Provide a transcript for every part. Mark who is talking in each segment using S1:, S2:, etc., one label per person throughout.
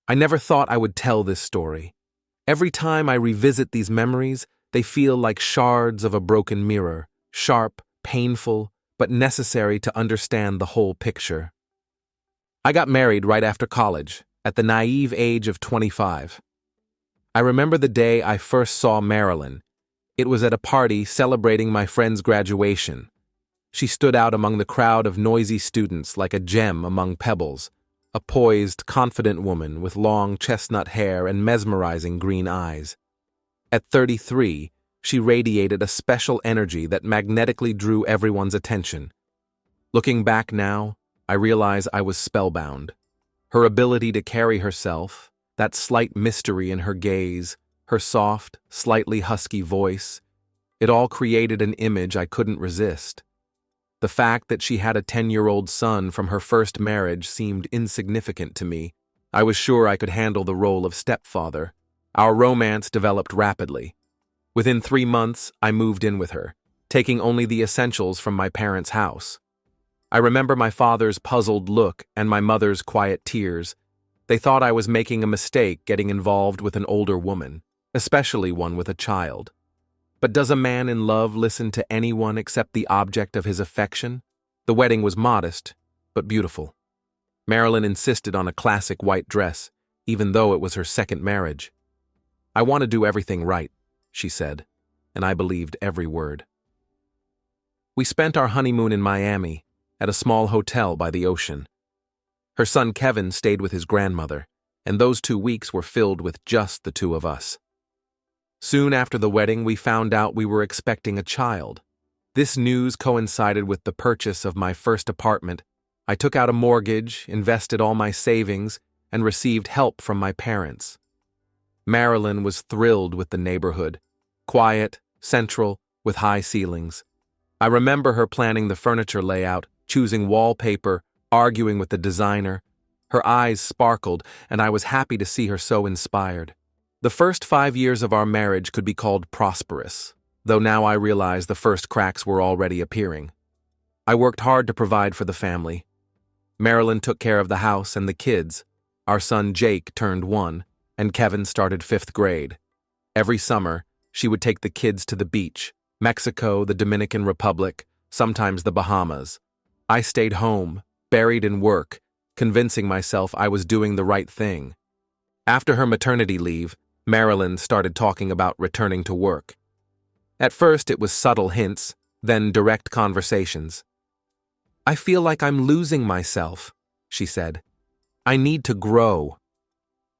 S1: I never thought I would tell this story. Every time I revisit these memories, they feel like shards of a broken mirror, sharp, painful, but necessary to understand the whole picture. I got married right after college, at the naive age of 25. I remember the day I first saw Marilyn. It was at a party celebrating my friend's graduation. She stood out among the crowd of noisy students like a gem among pebbles, a poised, confident woman with long chestnut hair and mesmerizing green eyes. At 33, she radiated a special energy that magnetically drew everyone's attention. Looking back now, I realize I was spellbound. Her ability to carry herself, that slight mystery in her gaze, her soft, slightly husky voice, it all created an image I couldn't resist. The fact that she had a 10-year-old son from her first marriage seemed insignificant to me. I was sure I could handle the role of stepfather. Our romance developed rapidly. Within 3 months, I moved in with her, taking only the essentials from my parents' house. I remember my father's puzzled look and my mother's quiet tears. They thought I was making a mistake getting involved with an older woman, especially one with a child. But does a man in love listen to anyone except the object of his affection? The wedding was modest, but beautiful. Marilyn insisted on a classic white dress, even though it was her second marriage. "I want to do everything right," she said, and I believed every word. We spent our honeymoon in Miami, at a small hotel by the ocean. Her son Kevin stayed with his grandmother, and those 2 weeks were filled with just the two of us. Soon after the wedding, we found out we were expecting a child. This news coincided with the purchase of my first apartment. I took out a mortgage, invested all my savings, and received help from my parents. Marilyn was thrilled with the neighborhood, quiet, central, with high ceilings. I remember her planning the furniture layout, choosing wallpaper, arguing with the designer. Her eyes sparkled, and I was happy to see her so inspired. The first 5 years of our marriage could be called prosperous, though now I realize the first cracks were already appearing. I worked hard to provide for the family. Marilyn took care of the house and the kids. Our son Jake turned 1, and Kevin started 5th grade. Every summer, she would take the kids to the beach, Mexico, the Dominican Republic, sometimes the Bahamas. I stayed home, buried in work, convincing myself I was doing the right thing. After her maternity leave, Marilyn started talking about returning to work. At first, it was subtle hints, then direct conversations. "I feel like I'm losing myself," she said. "I need to grow."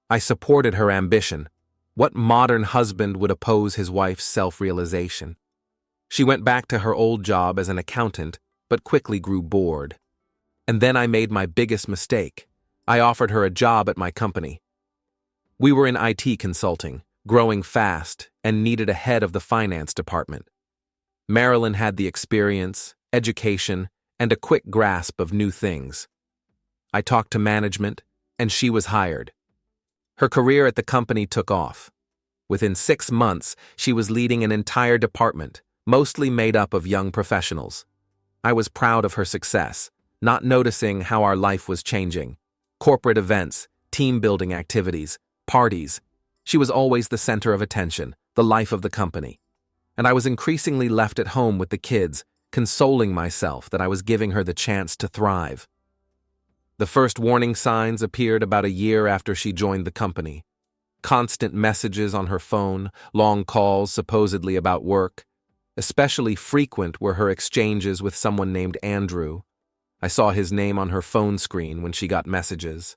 S1: I supported her ambition. What modern husband would oppose his wife's self-realization? She went back to her old job as an accountant, but quickly grew bored. And then I made my biggest mistake. I offered her a job at my company. We were in IT consulting, growing fast, and needed a head of the finance department. Marilyn had the experience, education, and a quick grasp of new things. I talked to management, and she was hired. Her career at the company took off. Within 6 months, she was leading an entire department, mostly made up of young professionals. I was proud of her success, not noticing how our life was changing. Corporate events, team-building activities, parties. She was always the center of attention, the life of the company. And I was increasingly left at home with the kids, consoling myself that I was giving her the chance to thrive. The first warning signs appeared about a year after she joined the company. Constant messages on her phone, long calls supposedly about work. Especially frequent were her exchanges with someone named Andrew. I saw his name on her phone screen when she got messages.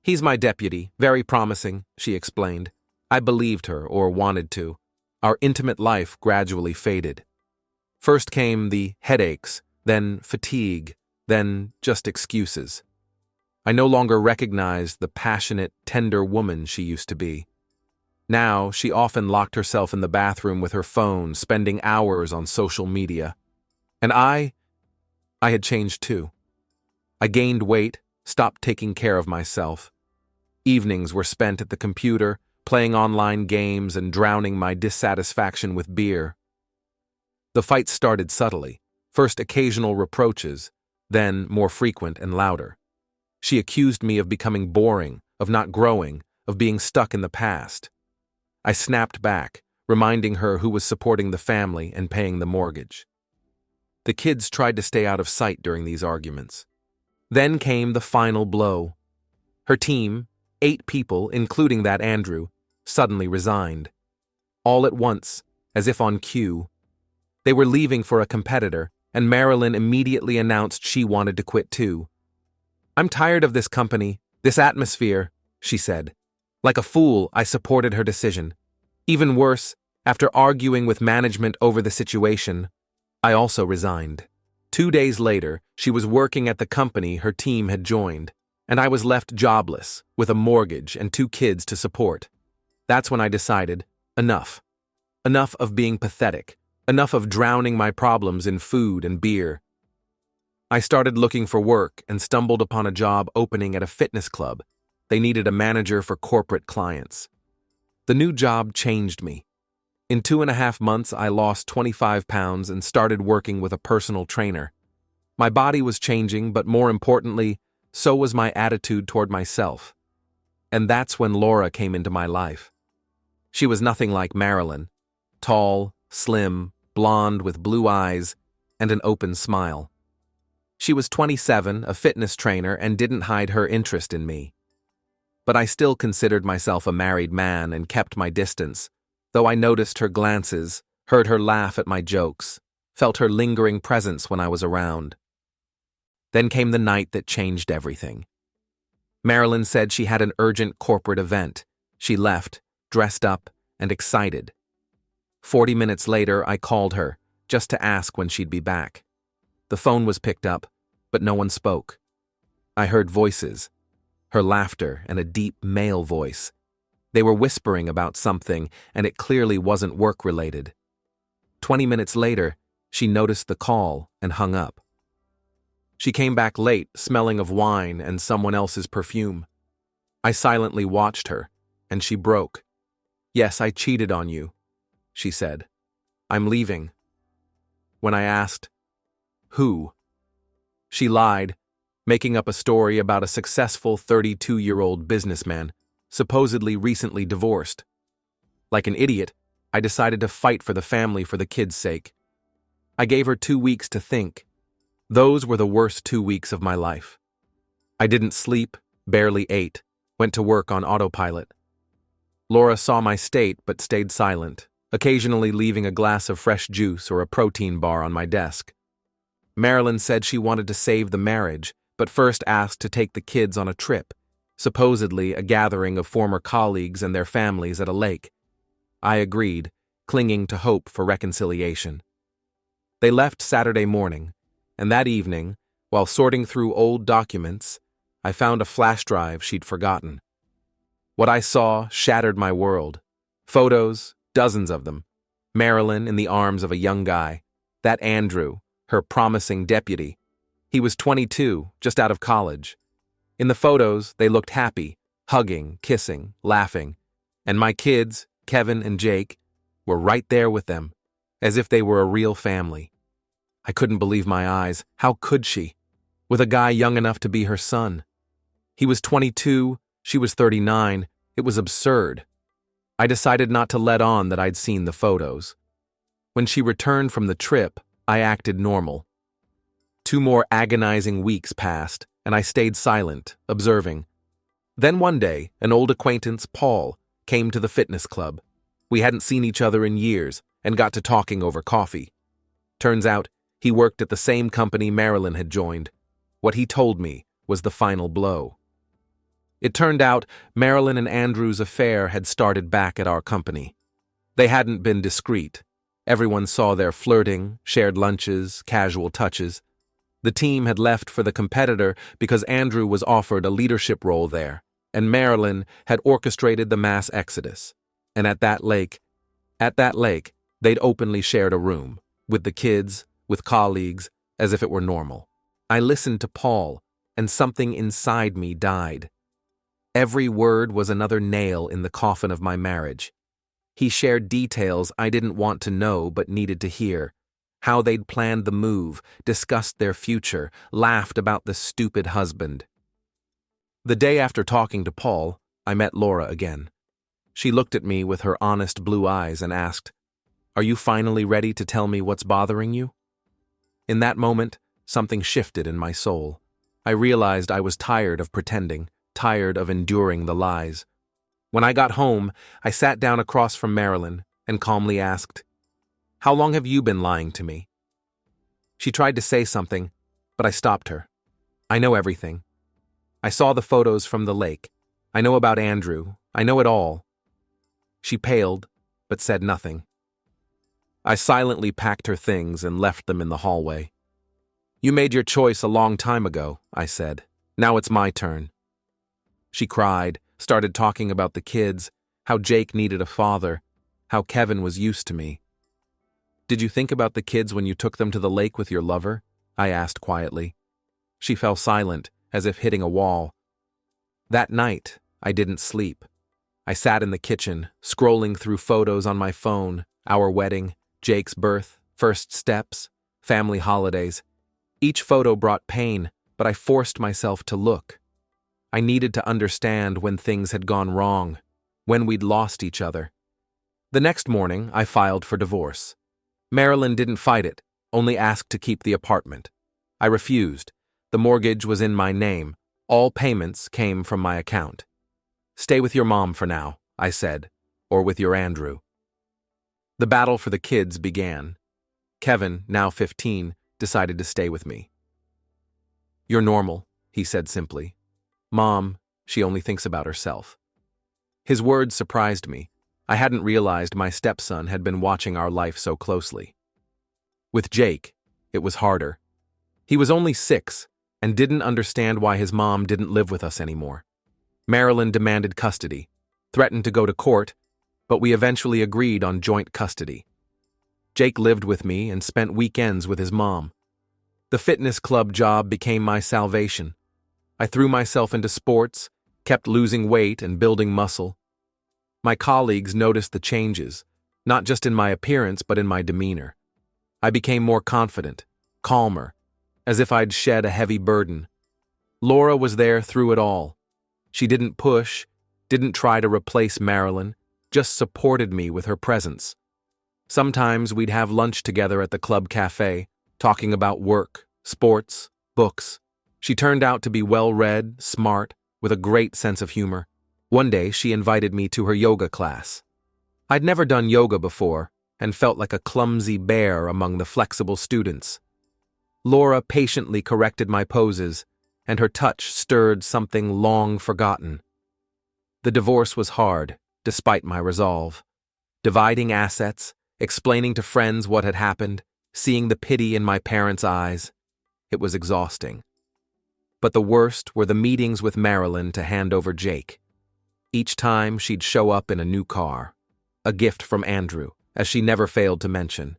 S1: "He's my deputy, very promising," she explained. I believed her, or wanted to. Our intimate life gradually faded. First came the headaches, then fatigue, then just excuses. I no longer recognized the passionate, tender woman she used to be. Now, she often locked herself in the bathroom with her phone, spending hours on social media. And I had changed too. I gained weight, stopped taking care of myself. Evenings were spent at the computer, playing online games and drowning my dissatisfaction with beer. The fight started subtly, first occasional reproaches, then more frequent and louder. She accused me of becoming boring, of not growing, of being stuck in the past. I snapped back, reminding her who was supporting the family and paying the mortgage. The kids tried to stay out of sight during these arguments. Then came the final blow. Her team, 8 people, including that Andrew, suddenly resigned. All at once, as if on cue. They were leaving for a competitor, and Marilyn immediately announced she wanted to quit too. "I'm tired of this company, this atmosphere," she said. Like a fool, I supported her decision. Even worse, after arguing with management over the situation, I also resigned. 2 days later, she was working at the company her team had joined, and I was left jobless, with a mortgage and 2 kids to support. That's when I decided, enough. Enough of being pathetic. Enough of drowning my problems in food and beer. I started looking for work and stumbled upon a job opening at a fitness club. They needed a manager for corporate clients. The new job changed me. In 2.5 months, I lost 25 pounds and started working with a personal trainer. My body was changing, but more importantly, so was my attitude toward myself. And that's when Laura came into my life. She was nothing like Marilyn. Tall, slim, blonde with blue eyes, and an open smile. She was 27, a fitness trainer, and didn't hide her interest in me. But I still considered myself a married man and kept my distance, though I noticed her glances, heard her laugh at my jokes, felt her lingering presence when I was around. Then came the night that changed everything. Marilyn said she had an urgent corporate event. She left, dressed up, and excited. 40 minutes later, I called her, just to ask when she'd be back. The phone was picked up, but no one spoke. I heard voices, her laughter and a deep male voice. They were whispering about something, and it clearly wasn't work-related. 20 minutes later, she noticed the call and hung up. She came back late, smelling of wine and someone else's perfume. I silently watched her, and she broke. "Yes, I cheated on you," she said. "I'm leaving." When I asked, "Who?" she lied, making up a story about a successful 32-year-old businessman, supposedly recently divorced. Like an idiot, I decided to fight for the family for the kids' sake. I gave her 2 weeks to think. Those were the worst 2 weeks of my life. I didn't sleep, barely ate, went to work on autopilot. Laura saw my state but stayed silent, occasionally leaving a glass of fresh juice or a protein bar on my desk. Marilyn said she wanted to save the marriage, but first asked to take the kids on a trip, supposedly a gathering of former colleagues and their families at a lake. I agreed, clinging to hope for reconciliation. They left Saturday morning, and that evening, while sorting through old documents, I found a flash drive she'd forgotten. What I saw shattered my world. Photos, dozens of them. Marilyn in the arms of a young guy. That Andrew, her promising deputy. He was 22, just out of college. In the photos, they looked happy, hugging, kissing, laughing. And my kids, Kevin and Jake, were right there with them, as if they were a real family. I couldn't believe my eyes. How could she? With a guy young enough to be her son. He was 22, she was 39. It was absurd. I decided not to let on that I'd seen the photos. When she returned from the trip, I acted normal. 2 more agonizing weeks passed, and I stayed silent, observing. Then one day, an old acquaintance, Paul, came to the fitness club. We hadn't seen each other in years and got to talking over coffee. Turns out, he worked at the same company Marilyn had joined. What he told me was the final blow. It turned out Marilyn and Andrew's affair had started back at our company. They hadn't been discreet. Everyone saw their flirting, shared lunches, casual touches. The team had left for the competitor because Andrew was offered a leadership role there, and Marilyn had orchestrated the mass exodus. And at that lake, they'd openly shared a room, with the kids, with colleagues, as if it were normal. I listened to Paul, and something inside me died. Every word was another nail in the coffin of my marriage. He shared details I didn't want to know but needed to hear. How they'd planned the move, discussed their future, laughed about the stupid husband. The day after talking to Paul, I met Laura again. She looked at me with her honest blue eyes and asked, "Are you finally ready to tell me what's bothering you?" In that moment, something shifted in my soul. I realized I was tired of pretending, tired of enduring the lies. When I got home, I sat down across from Marilyn and calmly asked, "How long have you been lying to me?" She tried to say something, but I stopped her. "I know everything. I saw the photos from the lake. I know about Andrew. I know it all." She paled, but said nothing. I silently packed her things and left them in the hallway. "You made your choice a long time ago," I said. "Now it's my turn." She cried, started talking about the kids, how Jake needed a father, how Kevin was used to me. "Did you think about the kids when you took them to the lake with your lover?" I asked quietly. She fell silent, as if hitting a wall. That night, I didn't sleep. I sat in the kitchen, scrolling through photos on my phone, our wedding, Jake's birth, first steps, family holidays. Each photo brought pain, but I forced myself to look. I needed to understand when things had gone wrong, when we'd lost each other. The next morning, I filed for divorce. Marilyn didn't fight it, only asked to keep the apartment. I refused. The mortgage was in my name. All payments came from my account. "Stay with your mom for now," I said, "or with your Andrew." The battle for the kids began. Kevin, now 15, decided to stay with me. "You're normal," he said simply. "Mom, she only thinks about herself." His words surprised me. I hadn't realized my stepson had been watching our life so closely. With Jake, it was harder. He was only 6 and didn't understand why his mom didn't live with us anymore. Marilyn demanded custody, threatened to go to court, but we eventually agreed on joint custody. Jake lived with me and spent weekends with his mom. The fitness club job became my salvation. I threw myself into sports, kept losing weight and building muscle. My colleagues noticed the changes, not just in my appearance but in my demeanor. I became more confident, calmer, as if I'd shed a heavy burden. Laura was there through it all. She didn't push, didn't try to replace Marilyn, just supported me with her presence. Sometimes we'd have lunch together at the club cafe, talking about work, sports, books. She turned out to be well-read, smart, with a great sense of humor. One day, she invited me to her yoga class. I'd never done yoga before and felt like a clumsy bear among the flexible students. Laura patiently corrected my poses, and her touch stirred something long forgotten. The divorce was hard, despite my resolve. Dividing assets, explaining to friends what had happened, seeing the pity in my parents' eyes. It was exhausting. But the worst were the meetings with Marilyn to hand over Jake. Each time she'd show up in a new car, a gift from Andrew, as she never failed to mention.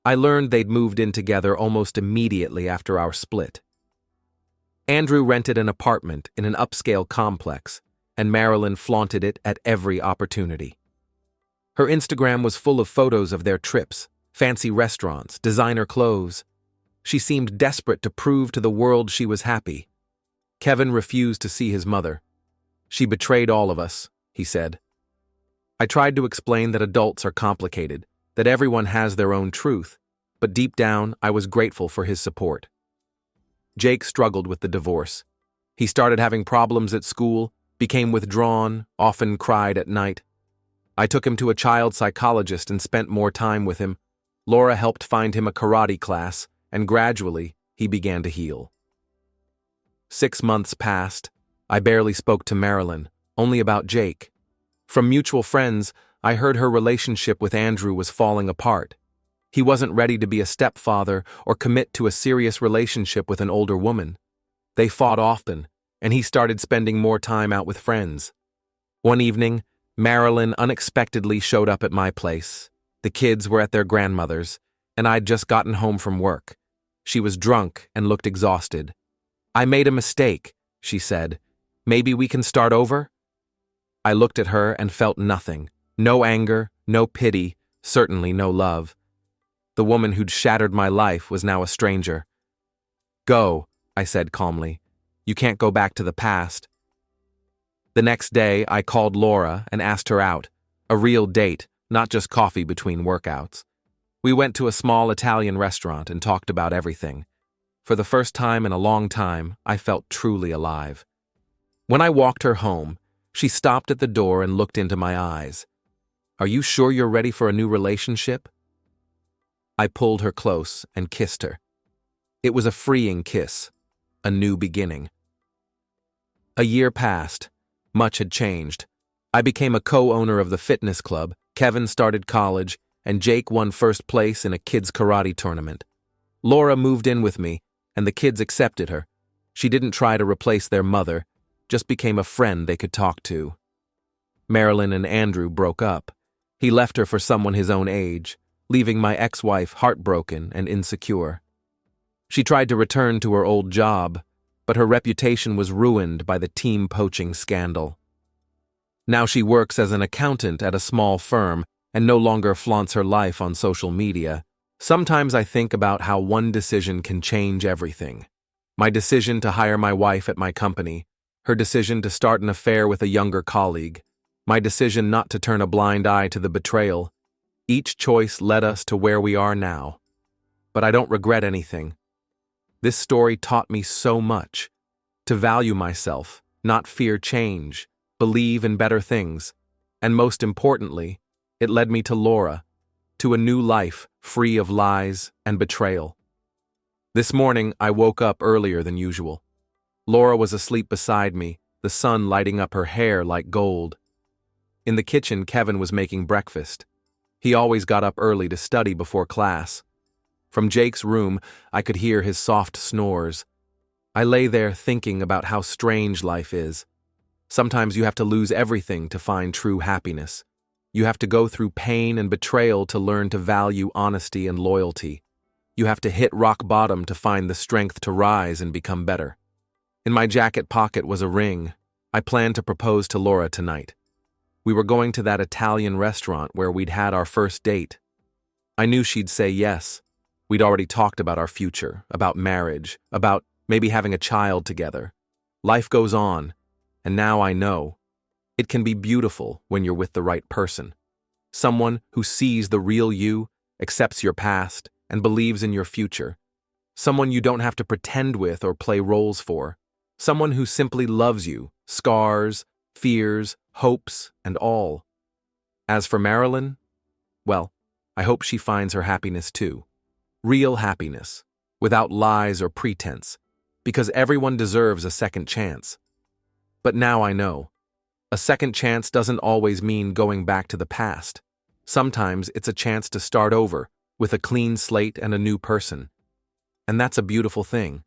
S1: I learned they'd moved in together almost immediately after our split. Andrew rented an apartment in an upscale complex, and Marilyn flaunted it at every opportunity. Her Instagram was full of photos of their trips, fancy restaurants, designer clothes. She seemed desperate to prove to the world she was happy. Kevin refused to see his mother. "She betrayed all of us," he said. I tried to explain that adults are complicated, that everyone has their own truth, but deep down I was grateful for his support. Jake struggled with the divorce. He started having problems at school, became withdrawn, often cried at night. I took him to a child psychologist and spent more time with him. Laura helped find him a karate class, and gradually he began to heal. 6 months passed. I barely spoke to Marilyn, only about Jake. From mutual friends, I heard her relationship with Andrew was falling apart. He wasn't ready to be a stepfather or commit to a serious relationship with an older woman. They fought often, and he started spending more time out with friends. One evening, Marilyn unexpectedly showed up at my place. The kids were at their grandmother's, and I'd just gotten home from work. She was drunk and looked exhausted. "I made a mistake," she said. "Maybe we can start over?" I looked at her and felt nothing. No anger, no pity, certainly no love. The woman who'd shattered my life was now a stranger. "Go," I said calmly. You can't go back to the past. The next day, I called Laura and asked her out. A real date, not just coffee between workouts. We went to a small Italian restaurant and talked about everything. For the first time in a long time, I felt truly alive. When I walked her home, she stopped at the door and looked into my eyes. "Are you sure you're ready for a new relationship?" I pulled her close and kissed her. It was a freeing kiss, a new beginning. A year passed. Much had changed. I became a co-owner of the fitness club, Kevin started college, and Jake won first place in a kids' karate tournament. Laura moved in with me, and the kids accepted her. She didn't try to replace their mother, just became a friend they could talk to. Marilyn and Andrew broke up. He left her for someone his own age, leaving my ex-wife heartbroken and insecure. She tried to return to her old job, but her reputation was ruined by the team poaching scandal. Now she works as an accountant at a small firm and no longer flaunts her life on social media. Sometimes I think about how one decision can change everything. My decision to hire my wife at my company, her decision to start an affair with a younger colleague, my decision not to turn a blind eye to the betrayal. Each choice led us to where we are now. But I don't regret anything. This story taught me so much. To value myself, not fear change, believe in better things, and most importantly, it led me to Laura, to a new life free of lies and betrayal. This morning, I woke up earlier than usual. Laura was asleep beside me, the sun lighting up her hair like gold. In the kitchen, Kevin was making breakfast. He always got up early to study before class. From Jake's room, I could hear his soft snores. I lay there thinking about how strange life is. Sometimes you have to lose everything to find true happiness. You have to go through pain and betrayal to learn to value honesty and loyalty. You have to hit rock bottom to find the strength to rise and become better. In my jacket pocket was a ring. I planned to propose to Laura tonight. We were going to that Italian restaurant where we'd had our first date. I knew she'd say yes. We'd already talked about our future, about marriage, about maybe having a child together. Life goes on, and now I know. It can be beautiful when you're with the right person. Someone who sees the real you, accepts your past, and believes in your future. Someone you don't have to pretend with or play roles for. Someone who simply loves you, scars, fears, hopes, and all. As for Marilyn, well, I hope she finds her happiness too. Real happiness, without lies or pretense, because everyone deserves a second chance. But now I know. A second chance doesn't always mean going back to the past. Sometimes it's a chance to start over, with a clean slate and a new person. And that's a beautiful thing.